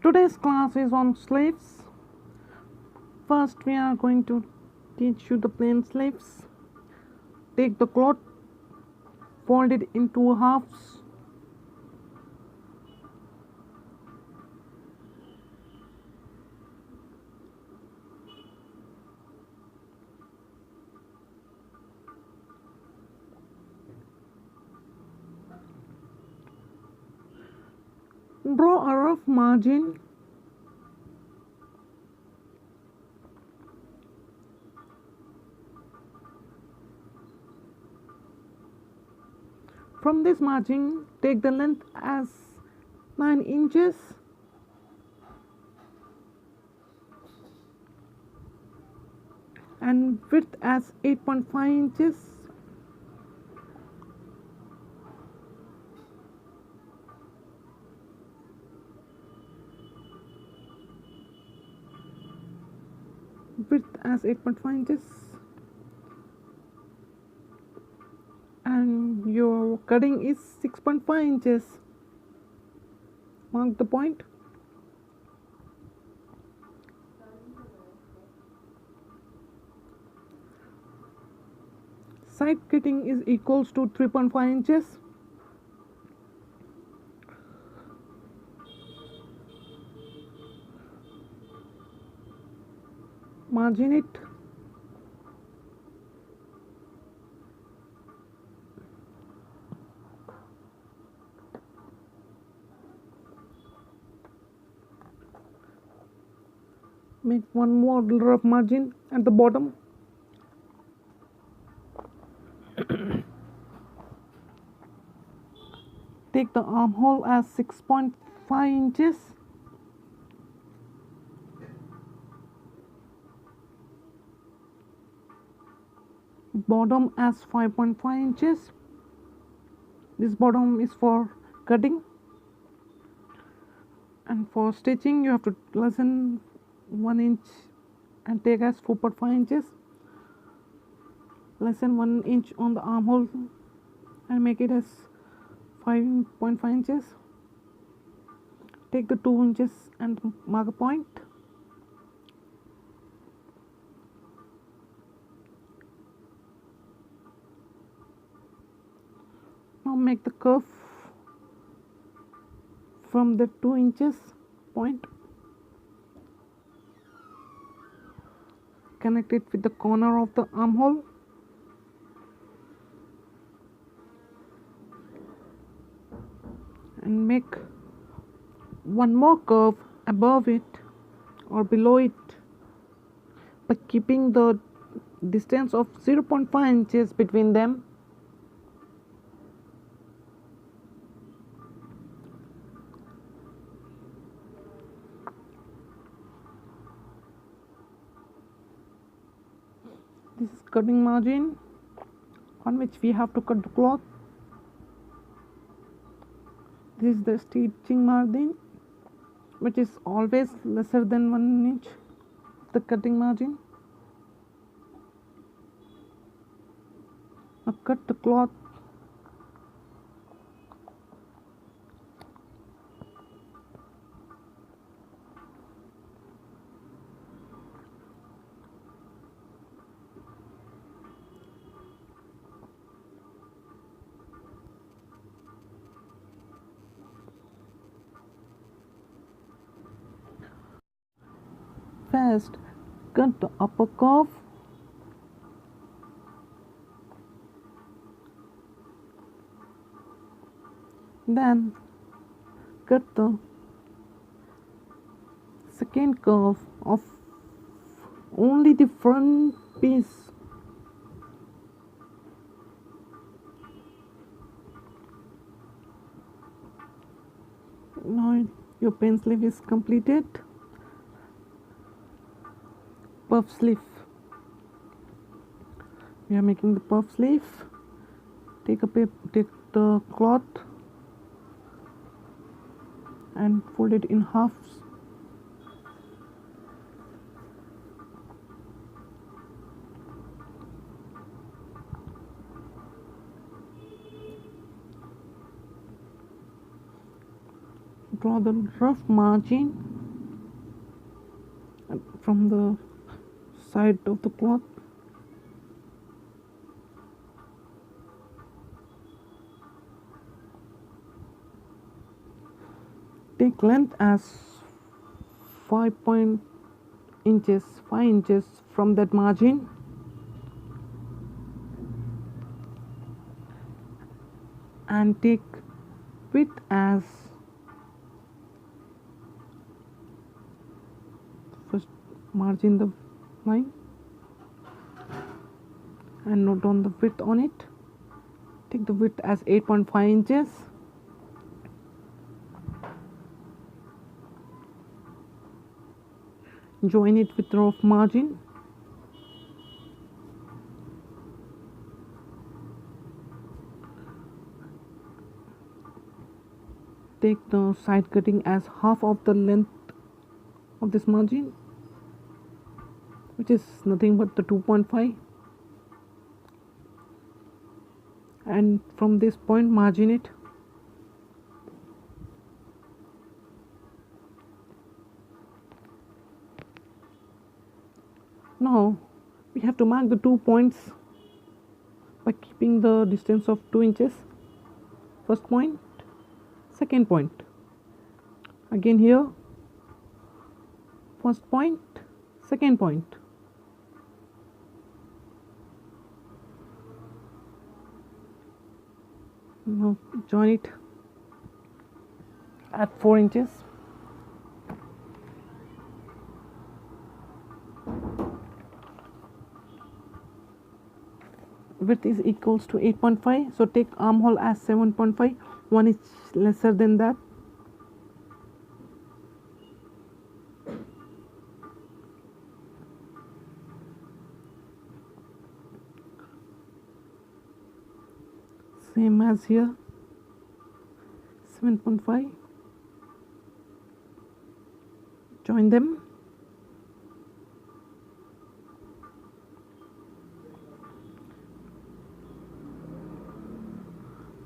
Today's class is on sleeves. First, we are going to teach you the plain sleeves. Take the cloth, fold it into halves. Draw a rough margin. From this margin, take the length as 9 inches and width as 8.5 inches. Width as 8.5 inches, and your cutting is 6.5 inches. Mark the point. Side cutting is equals to 3.5 inches. Margin it. Make one more rough margin at the bottom. Take the armhole as 6.5 inches. Bottom as 5.5 inches. This bottom is for cutting, and for stitching you have to lessen 1 inch and take as 4.5 inches. Lessen 1 inch on the armhole and make it as 5.5 inches. Take the 2 inches and mark a point. Now make the curve from the 2 inches point. Connect it with the corner of the armhole. And make one more curve above it or below it by keeping the distance of 0.5 inches between them. This is cutting margin on which we have to cut the cloth. This is the stitching margin, which is always lesser than 1 inch, the cutting margin. Now cut the cloth. First, cut the upper curve. Then cut the second curve of only the front piece. Now your pen sleeve is completed. Puff sleeve. We are making the puff sleeve. Take the cloth and fold it in halves. Draw the rough margin from the side of the cloth. Take length as 5 inches, 5 inches from that margin, and take width as, first margin the line and note down the width on it. Take the width as 8.5 inches. Join it with rough margin. Take the side cutting as half of the length of this margin, which is nothing but the 2.5, and from this point margin it. Now we have to mark the 2 points by keeping the distance of 2 inches. First point, second point. Again here, first point, second point. Now join it at 4 inches. Width is equals to 8.5, so take armhole as 7.5, 1 is lesser than that. Same as here, 7.5. Join them.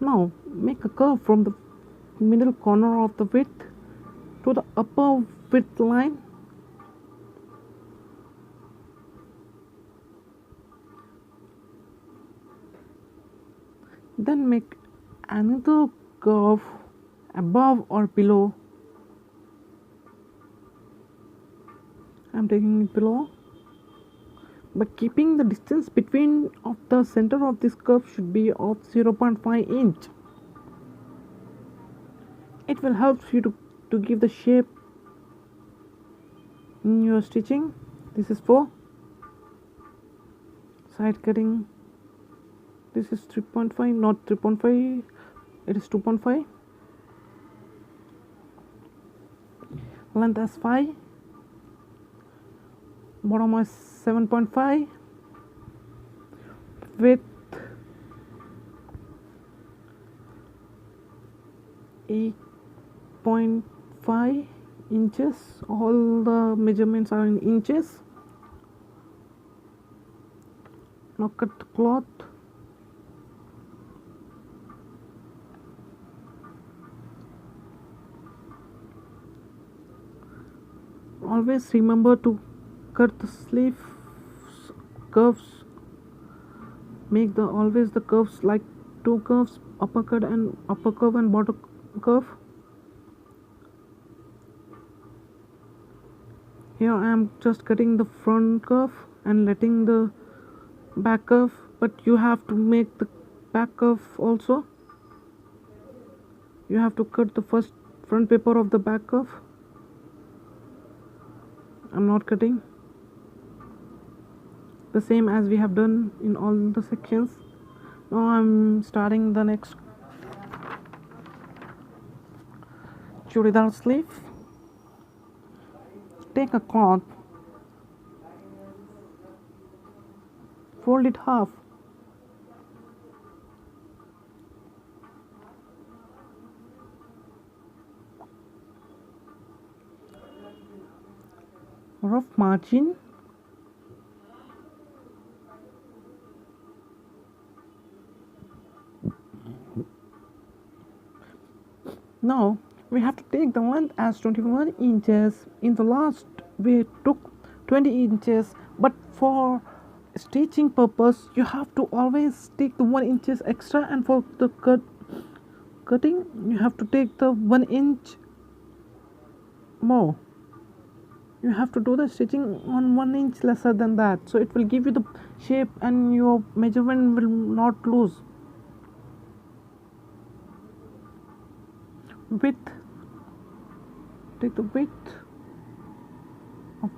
Now make a curve from the middle corner of the width to the upper width line. Then make another curve above or below. I'm taking it below, but keeping the distance between of the center of this curve should be of 0.5 inch. It will help you to give the shape in your stitching. This is for side cutting. This is 3.5, not 3.5, it is 2.5. Length as 5, bottom is 7.5, width 8.5 inches. All the measurements are in inches. Now cut the cloth. Always remember to cut the sleeve curves. Make always the curves like 2 curves, upper curve and bottom curve. Here I am just cutting the front curve and letting the back curve, but you have to make the back curve also. You have to cut the front paper of the back curve. I'm not cutting. The same as we have done in all the sections. Now I'm starting the next churidar sleeve. Take a cloth, fold it half, rough margin, now we have to take the length as 21 inches. In the last we took 20 inches, but for stitching purpose you have to always take the 1 inches extra, and for the cutting you have to take the 1 inch more. You have to do the stitching on 1 inch lesser than that, so it will give you the shape and your measurement will not lose. Width, take the width of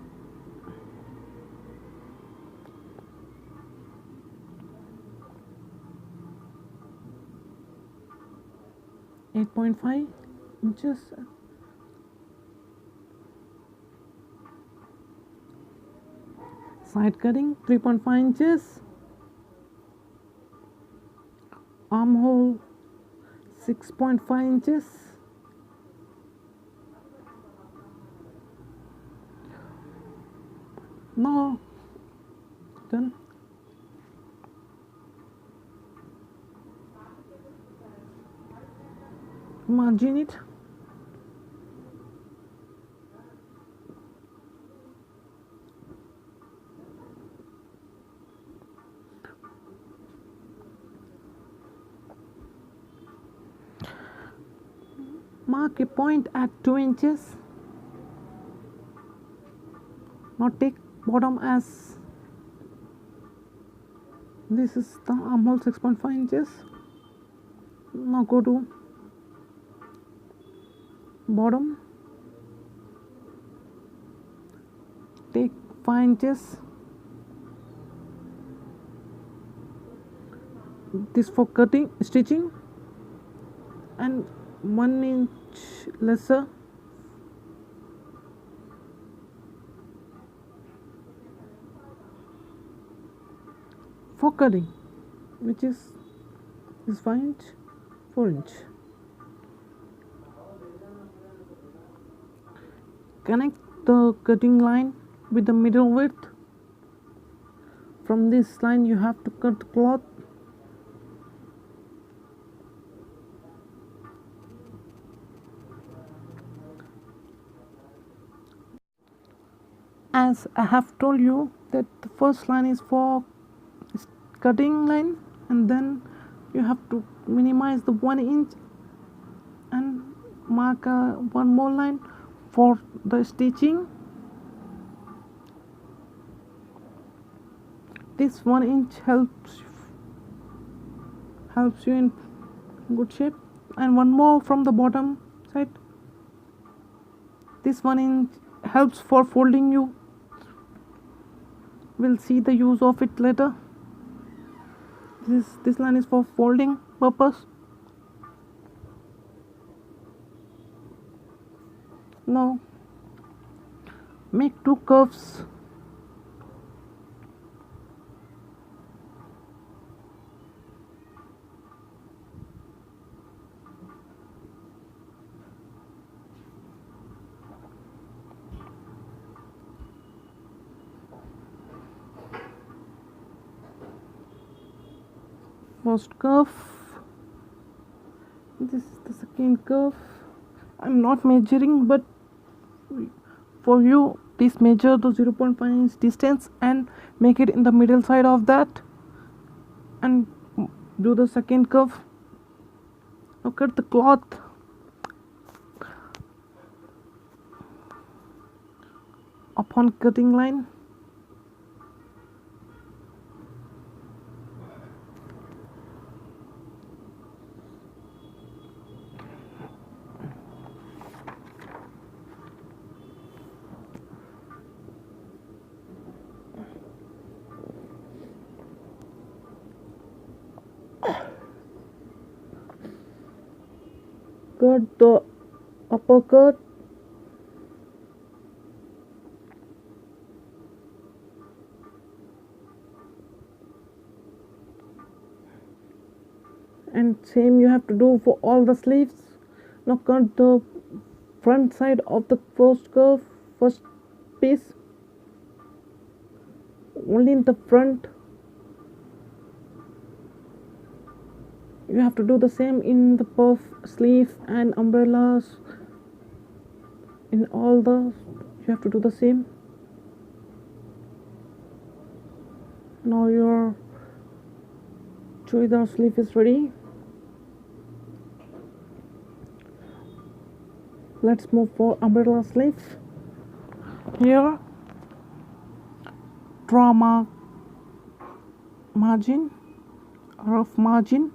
8.5 inches. Side cutting 3.5 inches. Armhole 6.5 inches. Now done. Margin it. Mark a point at 2 inches. Now take bottom as this is the armhole 6.5 inches. Now go to bottom, take 5 inches. This for cutting, stitching, and 1 inch lesser for cutting, which is 5 inch, 4 inch. Connect the cutting line with the middle width. From this line you have to cut the cloth. As I have told you that the first line is for cutting line, and then you have to minimize the 1 inch and mark one more line for the stitching. This 1 inch helps you in good shape, and one more from the bottom side. This 1 inch helps for folding. You will see the use of it later. This line is for folding purpose. Now make 2 curves. First curve, this is the second curve. I'm not measuring, but for you please measure the 0.5 inch distance and make it in the middle side of that, and do the second curve. Now cut the cloth upon cutting line. Cut the upper cut. And same you have to do for all the sleeves. Now cut the front side of the first curve, first piece, only in the front. You have to do the same in the puff sleeve and umbrellas. In all the you have to do the same. Now your churidar sleeve is ready. Let's move for umbrella sleeve. Here, draw margin, rough margin.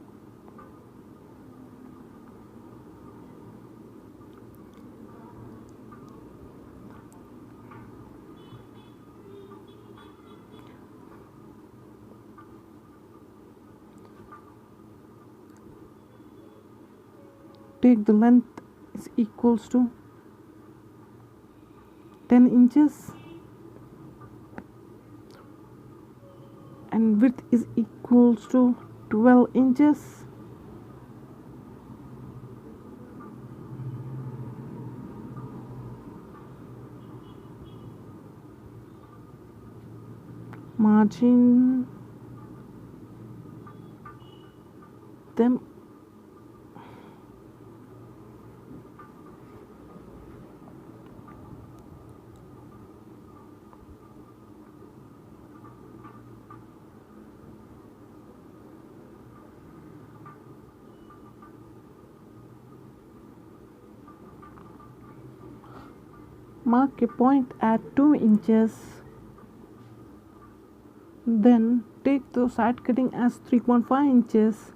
Take the length is equals to 10 inches and width is equals to 12 inches. Margin them mark a point at 2 inches, then take the side cutting as 3.5 inches,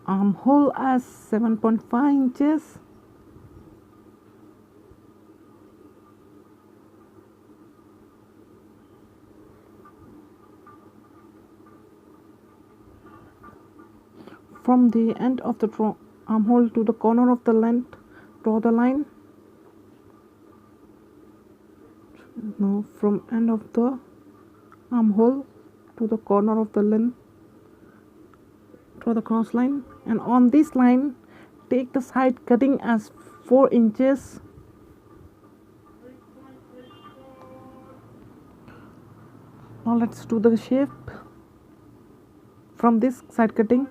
armhole as 7.5 inches, from the end of the armhole to the corner of the length, draw the line. Now from end of the armhole to the corner of the length, draw the cross line, and on this line take the side cutting as 4 inches. Now let's do the shape from this side cutting.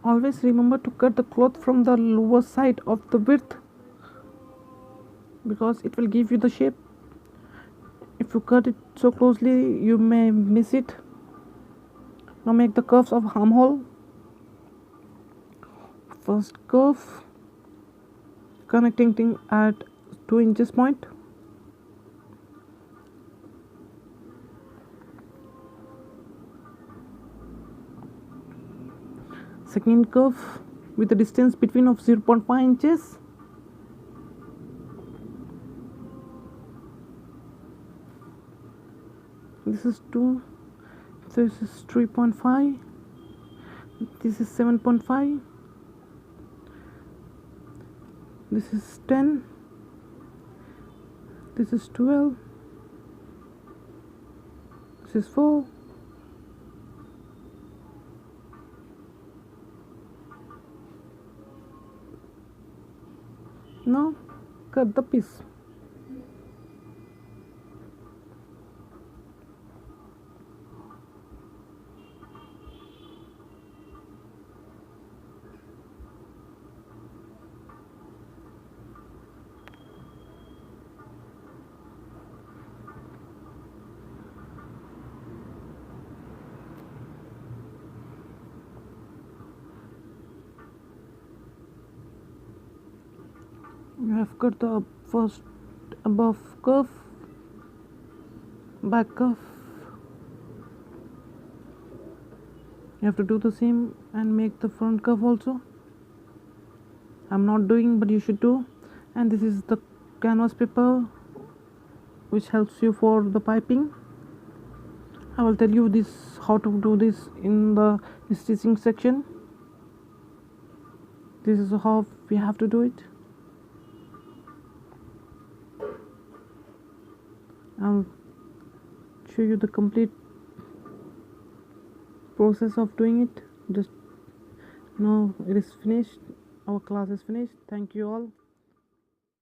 Always remember to cut the cloth from the lower side of the width because it will give you the shape. If you cut it so closely, you may miss it. Now make the curves of armhole. First curve, connecting at 2 inches point. Second curve with a distance between of 0.5 inches. This is 2, this is 3.5, this is 7.5, this is 10, this is 12, this is 4, now cut the piece. You have cut the first above curve, back curve. You have to do the same and make the front curve also. I'm not doing, but you should do. And this is the canvas paper which helps you for the piping. I will tell you this how to do this in the stitching section. This is how we have to do it. I'll show you the complete process of doing it. Just now it is finished. Our class is finished. Thank you all.